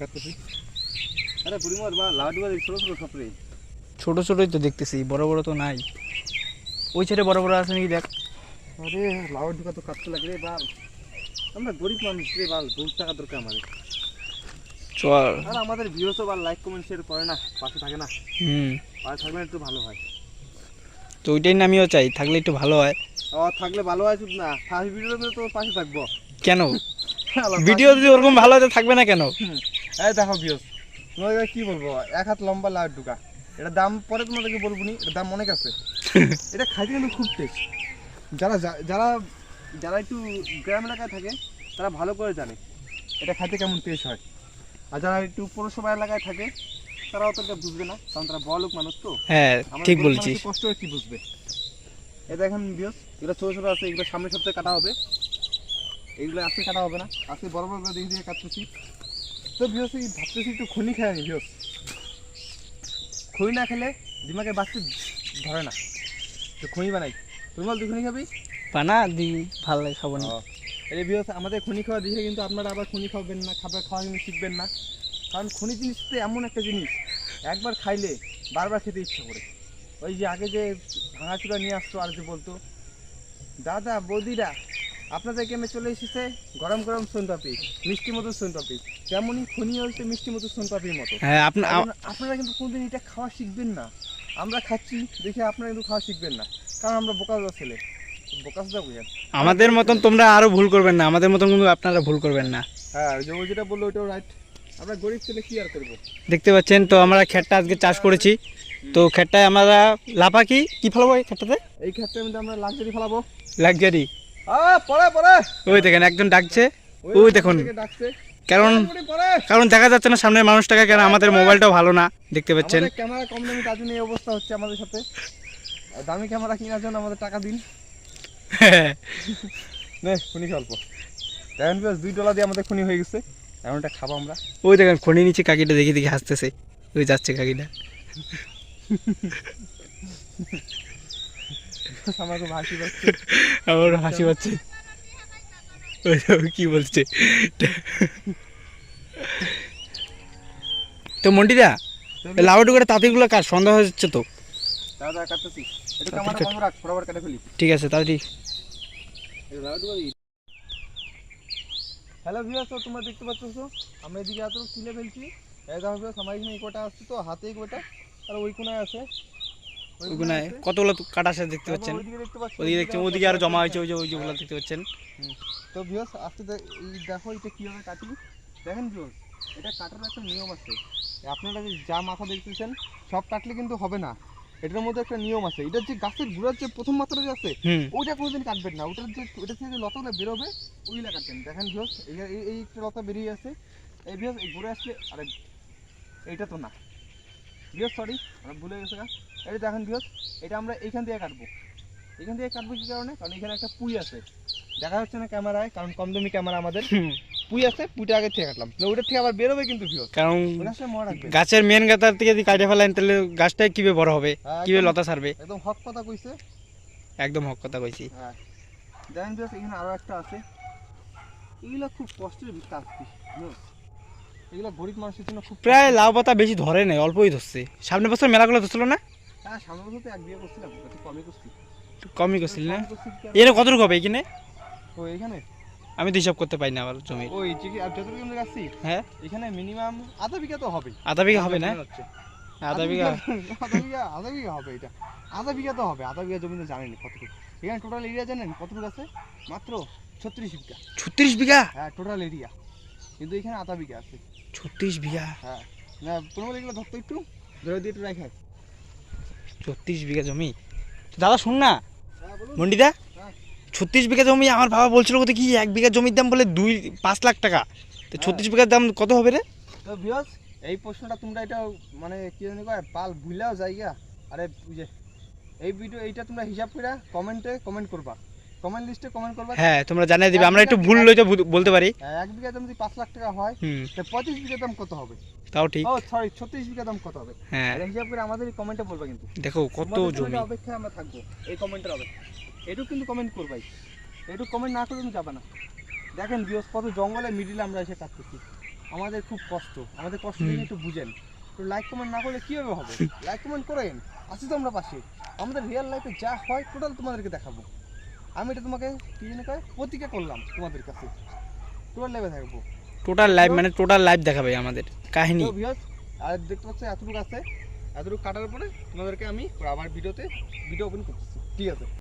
কাটতেছি। আরে বুড়িমার বা লাউডুয়া ছোট ছোট সপরে। ছোট ছোটই তো দেখতেছি, বড় বড় তো নাই। ওই ছেড়ে বড় বড় আছে নাকি দেখ। আরে লাউডুয়া তো কাটতে লাগে রে বাল। আমরা গরিব মানুষ রে বাল, বহুত টাকা দরকার আমাদের। চল। আর আমাদের ভিউসও বাল লাইক কমেন্ট শেয়ার করে না, পাশে থাকে না। পাশে থাকলে একটু ভালো হয়। তো ওইটাই না আমিও চাই, থাকলে একটু ভালো হয়। থাকলে ভালো হয় শুধু না, ফার্স্ট ভিডিওতে তো পাশে থাকবো। কেন? ভিডিও যদি ওরকম ভালো হয় তো থাকবে না কেন? এই দেখো ভিউস, তোমাদেরকে কি বলবো, এক হাত লম্বা লাউডুয়া। এটা দাম পরে তোমাদেরকে বলবো নি, এটা দাম অনেক আছে। এটা খাইতে কিন্তু খুব টেস্ট। যারা যারা যারা একটু গ্রাম এলাকায় থাকে তারা ভালো করে জানে এটা খাইতে কেমন টেস্ট হয়। আর যারা একটু পৌরসভা এলাকায় থাকে তারা অতটা বুঝবে না, কারণ তারা বড়লোক মানুষ তো। হ্যাঁ ঠিক বলছিস। কষ্ট হয় কি বুঝবে। এটা এখন ভিউস, এগুলো ছোটো ছোটো আছে, এগুলো সামনের সপ্তাহে কাটা হবে। এগুলো আজকে কাটা হবে না, আজকে বড় বড় করে দেখে কাটতেছি। তো ভিউস এই ভাবতেছি একটু খনি খাই নি ভিউস। খনি না খেলে দিমাগে বাঁচতে ধরে না, তো খনি বানাই। তুমি বল তুই খনি খাবি? পানা দি ভালো লাগে, খাবো না। এই ভিউস আমাদের খনি খাওয়া দেখে কিন্তু আপনারা আবার খনি খাবেন না, খাওয়া কিন্তু শিখবেন না। কারণ খনি জিনিসটা এমন একটা জিনিস, একবার খাইলে বারবার খেতে ইচ্ছা করে। ওই যে আগে যে ভাঙাচুরা নিয়ে আসতো আর যে বলতো, দাদা বৌদিরা আপনাদের গেমে চলে এসেছে গরম গরম সোনপাপড়ি, মিষ্টি মতো সোনপাপড়ি। তেমনই খনি হচ্ছে মিষ্টি মতো সোনপাপড়ির মতো। হ্যাঁ আপনারা কিন্তু কোনোদিন এটা খাওয়া শিখবেন না। আমরা খাচ্ছি দেখে আপনারা কিন্তু খাওয়া শিখবেন না, কারণ আমরা বোকাচোদা ছেলে। বোকাচোদা বুঝেন। আমাদের মতন তোমরা আরো ভুল করবেন না, আমাদের মতন কিন্তু আপনারা ভুল করবেন না। হ্যাঁ যে ও যেটা বললো ওটাও রাইট। আমরা গরিব ছেলে কি আর করবো। দেখতে পাচ্ছেন তো আমরা ক্ষেতটা আজকে চাষ করেছি। তো ক্ষেতটায় আমরা লাফা কি ফেলাবো এই ক্ষেতটাতে? এই ক্ষেত্রে মধ্যে আমরা লাক্সারি ফেলাবো। লাক্সারি। পরে পরে ওই দেখেন একজন ডাকছে, ওই দেখুন। ডাকছে। কারণ দেখা যাচ্ছে না সামনের মানুষটাকে, কারণ আমাদের মোবাইলটাও ভালো না, দেখতে পাচ্ছেন। ক্যামেরা কম দামি, তার জন্য এই অবস্থা হচ্ছে আমাদের সাথে। দামি ক্যামেরা কেনার জন্য আমাদের টাকা দিন। নে খুনি অল্প দেখেন, $2 দিয়ে আমাদের খুনি হয়ে গেছে। এমনটা খাবো আমরা। ওই দেখেন খনি নিচে কাকিটা দেখে দেখে হাসতেছে, ওই যাচ্ছে কাকিটা। আমার খুব হাসি পাচ্ছে। আমারও হাসি পাচ্ছে। কি বলছে তো মন্টিদা, লাউডু করে তাঁতিগুলো কাট, সন্ধ্যা হয়ে যাচ্ছে তো। দাদা কাটতেছি, এটা ক্যামেরা বন্ধ রাখ, ফটাফট কেটে ফেলি। ঠিক আছে তাড়াতাড়ি। হ্যালো ভিউয়ার্স, তো তোমরা দেখতে পাচ্ছ আমরা এদিকে এত তুলে ফেলছি। এই দেখো ভিউয়ার্স, আমার এখানে এই কোটা আসছে তো হাতে, এই কোটা আর ওই কোনায় আছে। ওই কোনায় কতগুলো কাটা আছে দেখতে পাচ্ছেন। ওদিকে দেখছেন, ওদিকে আর জমা হয়েছে, ওই যে ওইগুলো দেখতে পাচ্ছেন। তো ভিউয়ার্স আজকে দেখো এটা কীভাবে কাটি। দেখেন ভিউয়ার্স, এটা কাটার একটা নিয়ম আছে। আপনারা যা মাথা দেখতেছেন সব কাটলে কিন্তু হবে না, এটার মধ্যে একটা নিয়ম আছে। এটা যে গাছের গুঁড়ার যে প্রথম মাত্রা যে আছে ওইটা কোনোদিন কাটবেন না। ওটা থেকে যে লতাগুলো বেরোবে ওইগুলো কাটবেন। দেখেন ভিউয়ার্স, এই একটা লতা বেরিয়ে আছে। এই ভিউয়ার্স এই ঘুরে আসলে, আরে এইটা তো না ভিউয়ার্স, সরি আমরা ভুলে গেছে। এটা দেখেন ভিউয়ার্স, এটা আমরা এইখান থেকে কাটবো। এখান থেকে কাটবো কি কারণে? কারণ এখানে একটা পুঁই আছে, দেখা যাচ্ছে না ক্যামেরায়, কারণ কম দামি ক্যামেরা আমাদের। পুঁই আছে, পুঁইটা আগে থেকে কাটলাম, ওইটার থেকে আবার বেরোবে কিন্তু ভিউয়ার্স, কারণ গাছের মেন গাতার থেকে যদি কাটে ফেলেন তাহলে গাছটা কিভাবে বড় হবে, কিভাবে লতা ছাড়বে। একদম হক কথা কইছে, একদম হক কথা কইছি। হ্যাঁ দেখেন ভিউয়ার্স, এখানে আরো একটা আছে। এগুলো খুব কষ্টের কাজ ভিউয়ার্স, এগুলো গরিব মানুষের জন্য খুব। প্রায় লাউ পাতা বেশি ধরে নাই, অল্পই ধরছে। সামনের বছর মেলাগুলো ধরছিল না? হ্যাঁ সামনের বছর তো এক বিয়ে করছিলাম, একটু কমই করছি। কমই করছিল না? এখানে কতটুকু হবে এখানে? ও এখানে আমি তো হিসাব করতে পারি না আবার জমি। ওই যতটুকু আমরা গাছি, হ্যাঁ এখানে মিনিমাম আধা বিঘা তো হবে। আধা বিঘা হবে না? আধা বিঘা হবে। এটা আধা বিঘা তো হবে। আধা বিঘা জমি তো জানেন কতটুকু। এখানে টোটাল এরিয়া জানেন কতটুকু আছে? মাত্র 36 বিঘা। 36 বিঘা? হ্যাঁ টোটাল এরিয়া, কিন্তু এখানে আধা বিঘা আছে। 36 বিঘা? হ্যাঁ না, কোনো এগুলো ধরতো একটু ধরে দিয়ে একটু রাখায়। 36 বিঘা জমি। দাদা শুন না মন্ডিদা, 36 বিঘা জমি আমার বাবা বলছিল কত কি 1 বিঘা জমির দাম বলে 5 লাখ টাকা। তো 36 বিঘার দাম কত হবে রে? তো ভিউয়ার্স এই প্রশ্নটা তোমরা এটা মানে কি জানি কয় পাল ভুলাও জায়গা। আরে যে এই ভিডিও এইটা তোমরা হিসাব করে কমেন্টে কমেন্ট করবা, কমেন্ট লিস্টে কমেন্ট করবা। হ্যাঁ তোমরা জানিয়ে দিবে, আমরা একটু ভুল লইতে বলতে পারি। 1 বিঘা জমি যদি 5 লাখ টাকা হয় তো 25 বিঘা দাম কত হবে? তাও ঠিক। ও সরি 36 বিঘা দাম কত হবে? হ্যাঁ এটা হিসাব করে আমাদের কমেন্টে বলবা কিন্তু। দেখো কত জমি। অপেক্ষায় আমরা থাকবো এই কমেন্টের অপেক্ষা। এটুকু কিন্তু কমেন্ট করবাই, এটুকু কমেন্ট না করে তুমি যাবে না। দেখেন ভিউয়ার্স কত জঙ্গলের মিডিলে আমরা এসে কাটতেছি। আমাদের খুব কষ্ট, আমাদের কষ্ট দেখে একটু বুঝেন। তো লাইক কমেন্ট না করলে কীভাবে হবে? লাইক কমেন্ট করেন, আছি তো আমরা পাশে। আমাদের রিয়েল লাইফে যা হয় টোটাল তোমাদেরকে দেখাবো। আমি এটা তোমাকে কি জানি কয় প্রতিজ্ঞা করলাম তোমাদের কাছে, টোটাল লাইভে থাকবো। টোটাল লাইভ মানে টোটাল লাইভ দেখাবে আমাদের কাহিনী। তো ভিউয়ার্স, আর দেখতে পাচ্ছ এতটুকু আছে, এতটুকু কাটার পরে তোমাদেরকে আমি আবার ভিডিও ওপেন করতেছি, ঠিক আছে?